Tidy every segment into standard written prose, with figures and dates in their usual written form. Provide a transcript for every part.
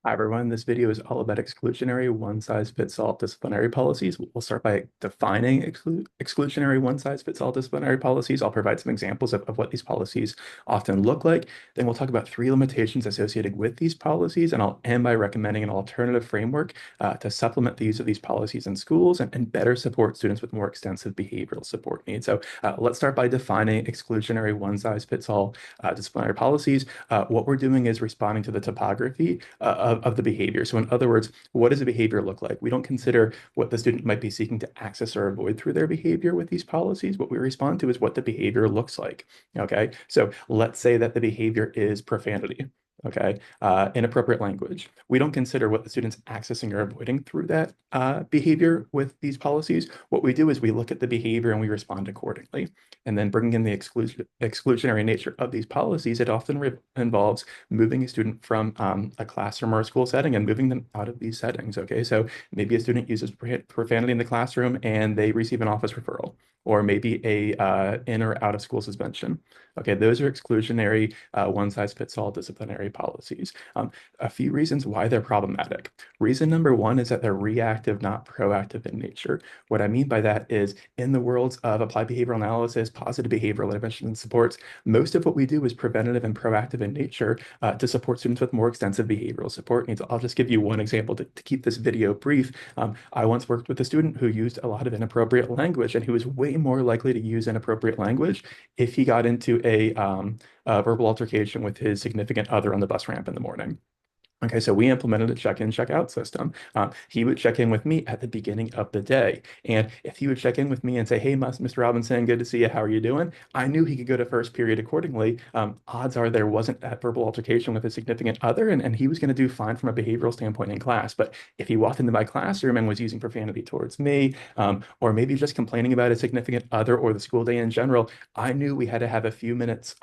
Hi everyone, this video is all about exclusionary one-size-fits-all disciplinary policies. We'll start by defining exclusionary one-size-fits-all disciplinary policies. I'll provide some examples of what these policies often look like. Then we'll talk about three limitations associated with these policies, and I'll end by recommending an alternative framework to supplement the use of these policies in schools and better support students with more extensive behavioral support needs. So let's start by defining exclusionary one-size-fits-all disciplinary policies. What we're doing is responding to the topography of the behavior. So in other words, what does a behavior look like? We don't consider what the student might be seeking to access or avoid through their behavior with these policies. What we respond to is what the behavior looks like. Okay, so let's say that the behavior is profanity. Okay, inappropriate language. We don't consider what the student's accessing or avoiding through that behavior with these policies. What we do is we look at the behavior and we respond accordingly. And then bringing in the exclusionary nature of these policies, it often involves moving a student from a classroom or a school setting and moving them out of these settings. Okay, so maybe a student uses profanity in the classroom and they receive an office referral, or maybe a in or out of school suspension. Okay, those are exclusionary one-size-fits-all disciplinary policies. A few reasons why they're problematic. Reason number one is that they're reactive, not proactive in nature. What I mean by that is in the worlds of applied behavioral analysis, positive behavioral intervention and supports, most of what we do is preventative and proactive in nature to support students with more extensive behavioral support needs. I'll just give you one example to keep this video brief. I once worked with a student who used a lot of inappropriate language, and who was way more likely to use inappropriate language if he got into a verbal altercation with his significant other on the bus ramp in the morning. Okay, so we implemented a check-in, check-out system. He would check in with me at the beginning of the day. And if he would check in with me and say, hey, Mr. Robinson, good to see you. How are you doing? I knew he could go to first period accordingly. Odds are there wasn't that verbal altercation with a significant other, and he was going to do fine from a behavioral standpoint in class. But if he walked into my classroom and was using profanity towards me, or maybe just complaining about a significant other or the school day in general, I knew we had to have a few minutes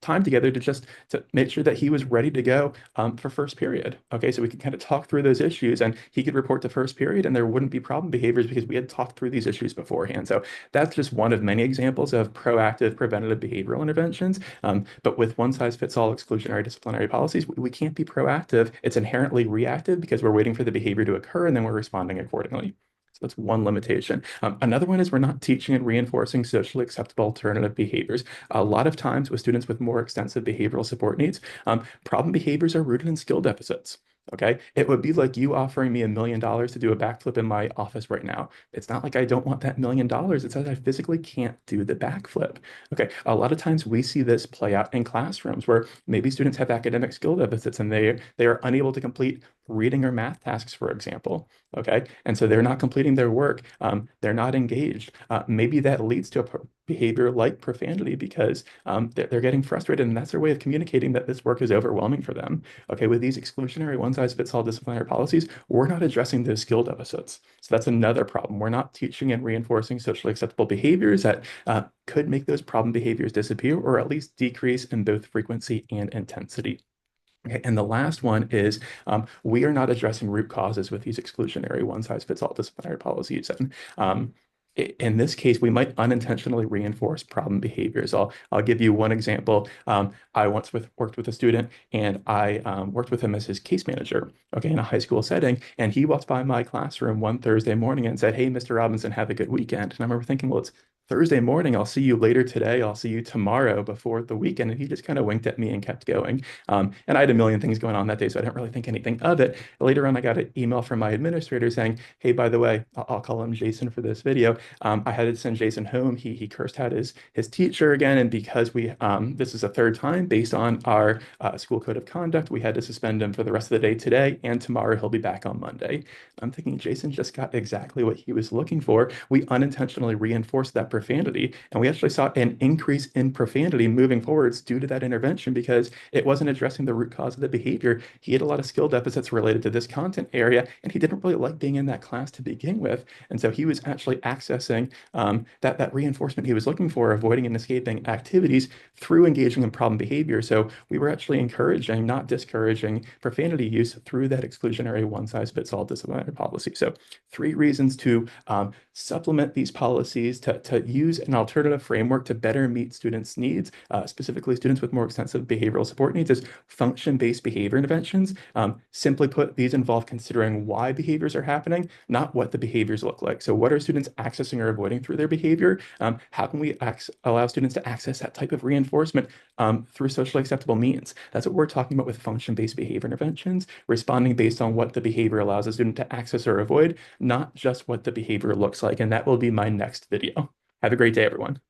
time together to make sure that he was ready to go for first period. Okay, so we could kind of talk through those issues, and he could report to first period, and there wouldn't be problem behaviors because we had talked through these issues beforehand. So that's just one of many examples of proactive preventative behavioral interventions. But with one size fits all exclusionary disciplinary policies, we can't be proactive. It's inherently reactive because we're waiting for the behavior to occur and then we're responding accordingly. So that's one limitation. Another one is we're not teaching and reinforcing socially acceptable alternative behaviors. A lot of times with students with more extensive behavioral support needs, problem behaviors are rooted in skill deficits. Okay, it would be like you offering me $1 million to do a backflip in my office right now. It's not like I don't want that $1 million. It's that I physically can't do the backflip. Okay, a lot of times we see this play out in classrooms where maybe students have academic skill deficits and they are unable to complete reading or math tasks, for example. Okay, and so they're not completing their work. They're not engaged. Maybe that leads to a behavior like profanity because they're getting frustrated, and that's their way of communicating that this work is overwhelming for them. Okay, with these exclusionary one-size-fits-all disciplinary policies, we're not addressing those skill deficits. So that's another problem. We're not teaching and reinforcing socially acceptable behaviors that could make those problem behaviors disappear or at least decrease in both frequency and intensity. Okay, and the last one is we are not addressing root causes with these exclusionary one-size-fits-all disciplinary policies. And in this case, we might unintentionally reinforce problem behaviors. I'll give you one example. I once worked with a student, and I worked with him as his case manager, okay, in a high school setting. And he walked by my classroom one Thursday morning and said, hey, Mr. Robinson, have a good weekend. And I remember thinking, well, it's Thursday morning. I'll see you later today. I'll see you tomorrow before the weekend. And he just kind of winked at me and kept going. And I had a million things going on that day, so I didn't really think anything of it. Later on, I got an email from my administrator saying, hey, by the way, I'll call him Jason for this video. I had to send Jason home. He cursed out his teacher again. And because this is a third time based on our school code of conduct, we had to suspend him for the rest of the day today, and tomorrow he'll be back on Monday. I'm thinking Jason just got exactly what he was looking for. We unintentionally reinforced that profanity, and we actually saw an increase in profanity moving forwards due to that intervention because it wasn't addressing the root cause of the behavior. He had a lot of skill deficits related to this content area, and he didn't really like being in that class to begin with. And so he was actually accessing accessing that reinforcement he was looking for, avoiding and escaping activities through engaging in problem behavior. So we were actually encouraging, not discouraging, profanity use through that exclusionary one-size-fits-all disciplinary policy. So three reasons to supplement these policies, to use an alternative framework to better meet students' needs, specifically students with more extensive behavioral support needs, is function-based behavior interventions. Simply put, these involve considering why behaviors are happening, not what the behaviors look like. So what are students accessing or avoiding through their behavior? How can we allow students to access that type of reinforcement through socially acceptable means? That's what we're talking about with function-based behavior interventions, responding based on what the behavior allows a student to access or avoid, not just what the behavior looks like. And that will be my next video. Have a great day, everyone.